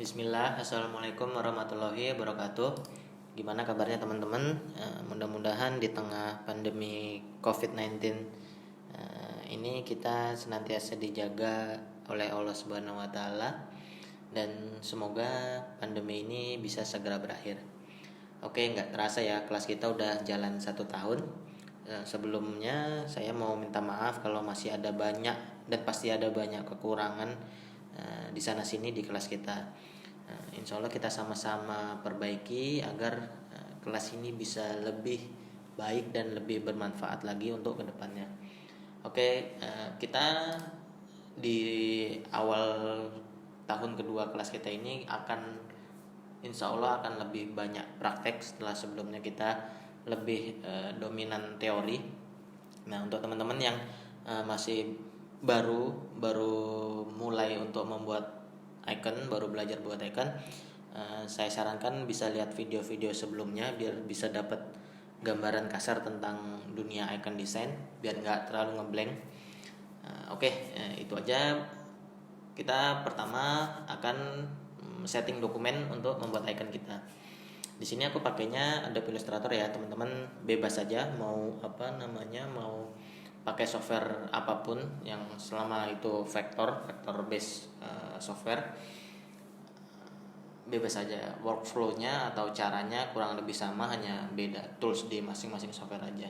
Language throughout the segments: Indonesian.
Bismillah, Assalamualaikum warahmatullahi wabarakatuh. Gimana kabarnya teman-teman? Mudah-mudahan di tengah pandemi COVID-19 ini kita senantiasa dijaga oleh Allah Subhanahu wa Ta'ala, dan semoga pandemi ini bisa segera berakhir. Oke, nggak terasa ya, kelas kita udah jalan 1 tahun. Sebelumnya saya mau minta maaf kalau masih ada banyak dan pasti ada banyak kekurangan di sana sini di kelas kita. Insya Allah kita sama-sama perbaiki agar kelas ini bisa lebih baik dan lebih bermanfaat lagi untuk kedepannya. Oke, kita di awal tahun kedua kelas kita ini insya Allah akan lebih banyak praktek setelah sebelumnya kita lebih dominan teori. Nah, untuk teman-teman yang masih baru mulai untuk membuat icon, baru belajar buat icon, saya sarankan bisa lihat video-video sebelumnya biar bisa dapat gambaran kasar tentang dunia icon design, biar nggak terlalu ngeblank. Oke, itu aja. Kita pertama akan setting dokumen untuk membuat icon kita. Di sini aku pakainya Adobe Illustrator ya, teman-teman bebas saja mau mau pakai software apapun yang selama itu vector based software, bebas saja. Workflow-nya atau caranya kurang lebih sama, hanya beda tools di masing-masing software aja.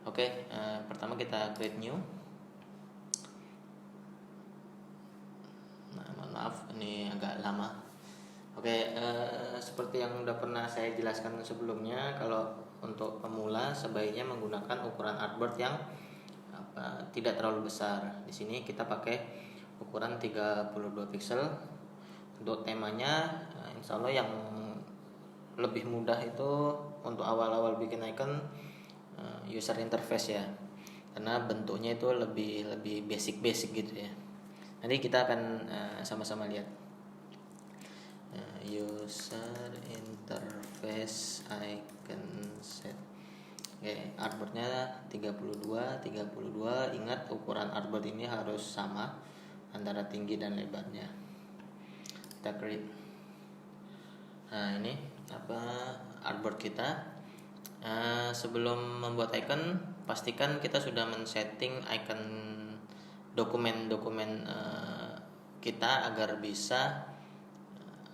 Oke, pertama kita create new. Nah, mohon maaf ini agak lama. Oke, seperti yang udah pernah saya jelaskan sebelumnya, kalau untuk pemula sebaiknya menggunakan ukuran artboard yang tidak terlalu besar. Di sini kita pakai ukuran 32 pixel. Untuk temanya, insya Allah yang lebih mudah itu untuk awal-awal bikin icon user interface ya, karena bentuknya itu lebih basic gitu ya. Nanti kita akan sama-sama lihat user interface icon set. Oke, artboardnya 32. Ingat ukuran artboard ini harus sama antara tinggi dan lebarnya. Kita create. Nah, ini artboard kita. Sebelum membuat icon, pastikan kita sudah men-setting icon dokumen kita agar bisa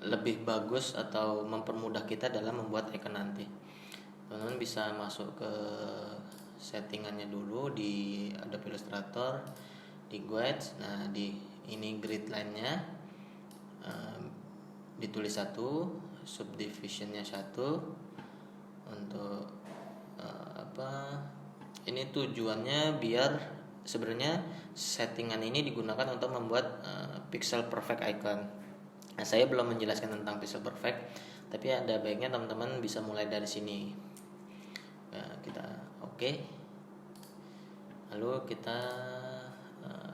lebih bagus atau mempermudah kita dalam membuat icon nanti. Teman-teman bisa masuk ke settingannya dulu di Adobe Illustrator, di guides. Nah, di ini grid line-nya ditulis 1, subdivision-nya 1. Untuk ini tujuannya biar sebenarnya settingan ini digunakan untuk membuat pixel perfect icon. Nah, saya belum menjelaskan tentang pixel perfect, tapi ada baiknya teman-teman bisa mulai dari sini. Nah, kita oke. Lalu kita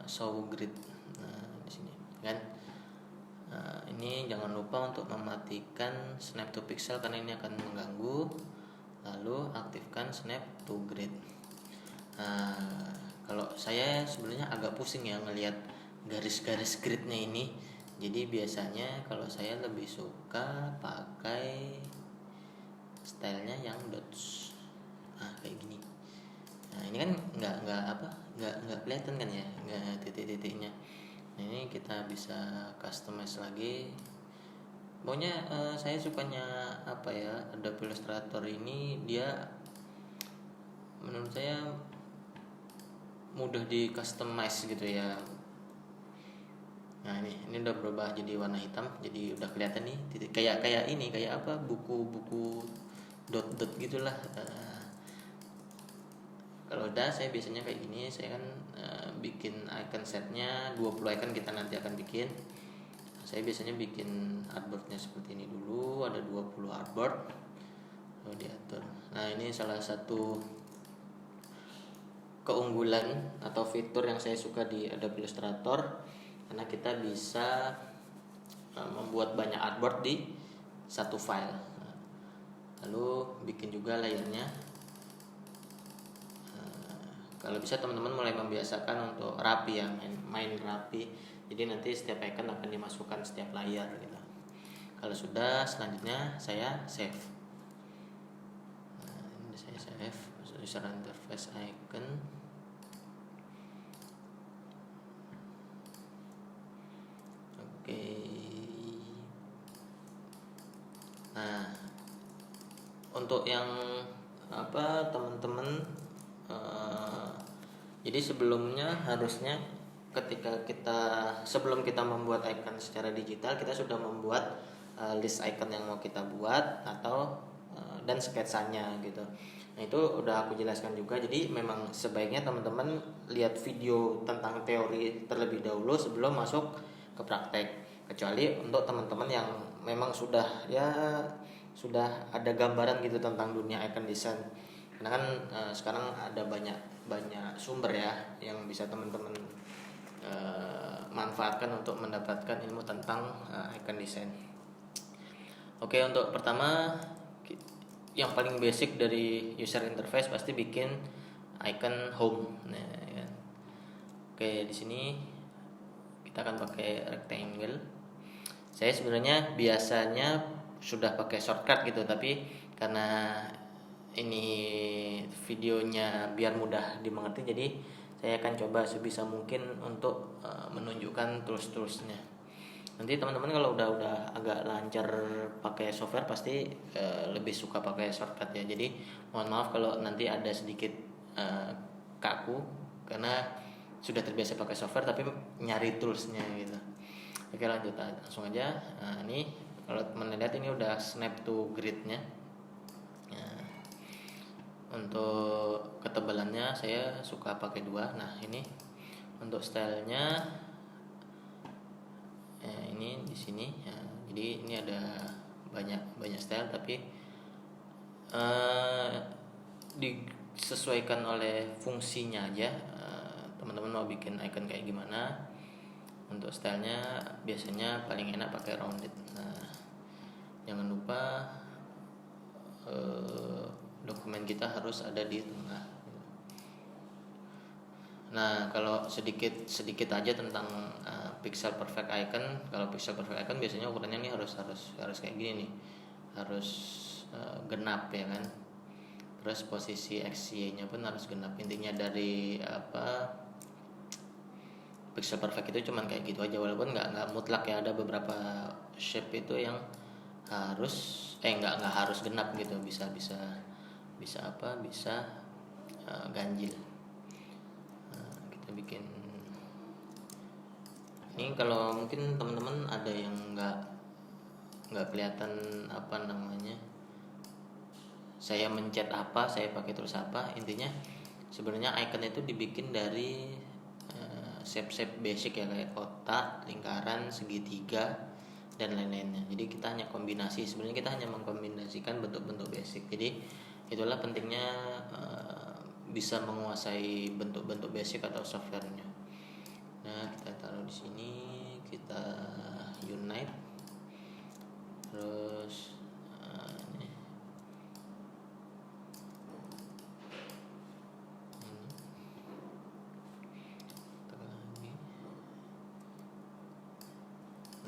show grid. Nah, di sini kan. Ini jangan lupa untuk mematikan snap to pixel karena ini akan mengganggu. Lalu aktifkan snap to grid. Kalau saya sebenarnya agak pusing ya ngelihat garis-garis gridnya ini. Jadi biasanya kalau saya lebih suka pakai stylenya yang dots. Kayak gini. Nah, ini kan nggak kelihatan kan ya, nggak titik-titiknya. Nah, ini kita bisa customize lagi. Pokoknya saya sukanya Adobe Illustrator ini, dia menurut saya mudah di customize gitu ya. Nah, ini udah berubah jadi warna hitam, jadi udah kelihatan nih titik, kayak buku dot gitulah. Kalau udah, saya biasanya kayak gini. Saya kan bikin icon setnya 20 icon kita nanti akan bikin. Saya biasanya bikin artboardnya seperti ini dulu, ada 20 artboard lalu diatur. Nah, ini salah satu keunggulan atau fitur yang saya suka di Adobe Illustrator, karena kita bisa membuat banyak artboard di satu file. Lalu bikin juga layernya. Kalau bisa teman-teman mulai membiasakan untuk rapi ya, main rapi. Jadi nanti setiap icon akan dimasukkan setiap layar gitu. Kalau sudah, selanjutnya saya save. Nah, ini saya save user interface icon. Oke. Nah, untuk yang teman-teman, jadi sebelumnya harusnya sebelum kita membuat icon secara digital, kita sudah membuat list icon yang mau kita buat atau dan sketsanya gitu. Nah, itu udah aku jelaskan juga. Jadi memang sebaiknya teman-teman lihat video tentang teori terlebih dahulu sebelum masuk ke praktek. Kecuali untuk teman-teman yang memang sudah ada gambaran gitu tentang dunia icon design. Karena kan sekarang ada banyak sumber ya yang bisa teman-teman manfaatkan untuk mendapatkan ilmu tentang icon design. Oke, untuk pertama yang paling basic dari user interface pasti bikin icon home. Nah, ya. Oke, di sini kita akan pakai rectangle. Saya sebenarnya biasanya sudah pakai shortcut gitu, tapi karena ini videonya biar mudah dimengerti, jadi saya akan coba sebisa mungkin untuk menunjukkan tools-toolsnya. Nanti teman-teman kalau udah agak lancar pakai software pasti lebih suka pakai shortcut ya. Jadi mohon maaf kalau nanti ada sedikit kaku karena sudah terbiasa pakai software tapi nyari toolsnya gitu. Oke, lanjut langsung aja. Nah, ini kalau teman lihat ini udah snap to grid-nya. Nah, untuk ketebalannya saya suka pakai 2. Nah, ini untuk stylenya ini di sini ya. Jadi ini ada banyak style tapi disesuaikan oleh fungsinya aja. Teman-teman mau bikin icon kayak gimana. Untuk stylenya biasanya paling enak pakai rounded. Nah, jangan lupa dokumen kita harus ada di tengah. Nah, kalau sedikit aja tentang pixel perfect icon. Kalau pixel perfect icon biasanya ukurannya nih harus kayak gini nih, harus genap ya kan. Terus posisi XY-nya pun harus genap. Intinya dari pixel perfect itu cuman kayak gitu aja, walaupun nggak mutlak ya, ada beberapa shape itu yang harus nggak harus genap gitu, bisa ganjil. Kita bikin ini. Kalau mungkin teman-teman ada yang nggak kelihatan saya mencet apa, saya pakai terus apa, intinya sebenarnya icon itu dibikin dari shape basic ya, kayak kotak, lingkaran, segitiga dan lain-lainnya. Jadi kita hanya kombinasi, sebenarnya kita hanya mengkombinasikan bentuk-bentuk basic. Jadi itulah pentingnya bisa menguasai bentuk-bentuk basic atau softwarenya. Nah, kita taruh di sini, kita unite, terus ini.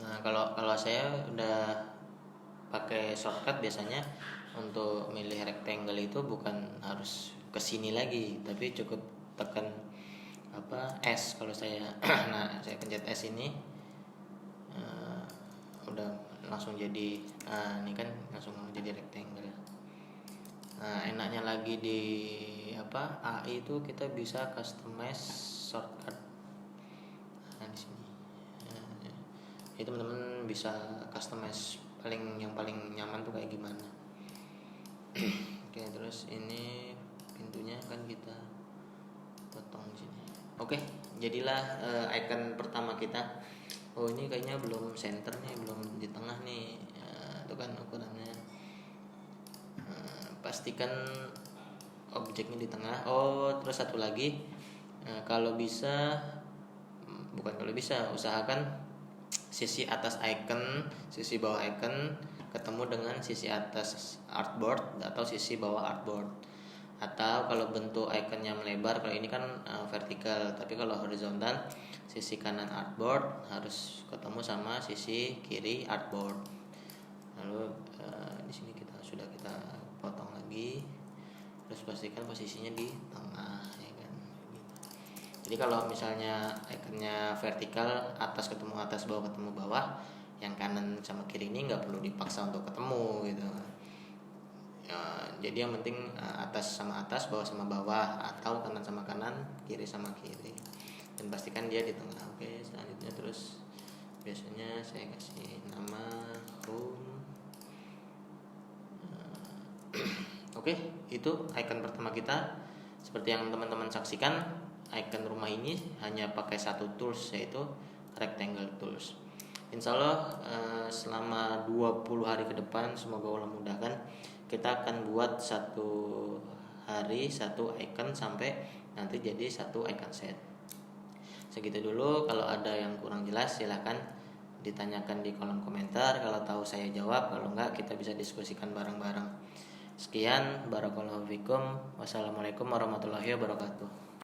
Nah, kalau saya udah pakai shortcut biasanya untuk milih rectangle itu bukan harus kesini lagi, tapi cukup tekan S kalau saya. Nah, saya pencet S ini udah langsung jadi, ini kan langsung jadi rectangle. Nah, enaknya lagi di AI itu kita bisa customize shortcut. Nah, di sini itu teman-teman bisa customize yang paling nyaman tuh kayak gimana. Oke, terus ini pintunya kan kita potong di sini. Oke, jadilah icon pertama kita. Oh, ini kayaknya belum center nih, belum di tengah nih. Itu kan ukurannya. Pastikan objeknya di tengah. Oh, terus satu lagi, usahakan sisi atas icon, sisi bawah icon ketemu dengan sisi atas artboard atau sisi bawah artboard. Atau kalau bentuk iconnya melebar, kalau ini kan vertikal, tapi kalau horizontal sisi kanan artboard harus ketemu sama sisi kiri artboard. Lalu di sini sudah kita potong lagi, terus pastikan posisinya di tengah ya kan. Jadi kalau misalnya ikonnya vertikal, atas ketemu atas, bawah ketemu bawah, yang kanan sama kiri ini nggak perlu dipaksa untuk ketemu gitu. Jadi yang penting atas sama atas, bawah sama bawah, atau kanan sama kanan, kiri sama kiri, dan pastikan dia di tengah. Oke, selanjutnya terus biasanya saya kasih nama home. Oke, itu icon pertama kita. Seperti yang teman-teman saksikan, icon rumah ini hanya pakai satu tools, yaitu rectangle tools. Insya Allah selama 20 hari ke depan, semoga Allah mudahkan, kita akan buat satu hari satu icon sampai nanti jadi satu icon set. Segitu dulu. Kalau ada yang kurang jelas silahkan ditanyakan di kolom komentar. Kalau tahu saya jawab, kalau enggak kita bisa diskusikan bareng-bareng. Sekian, barakallahu fikum. Wassalamualaikum warahmatullahi wabarakatuh.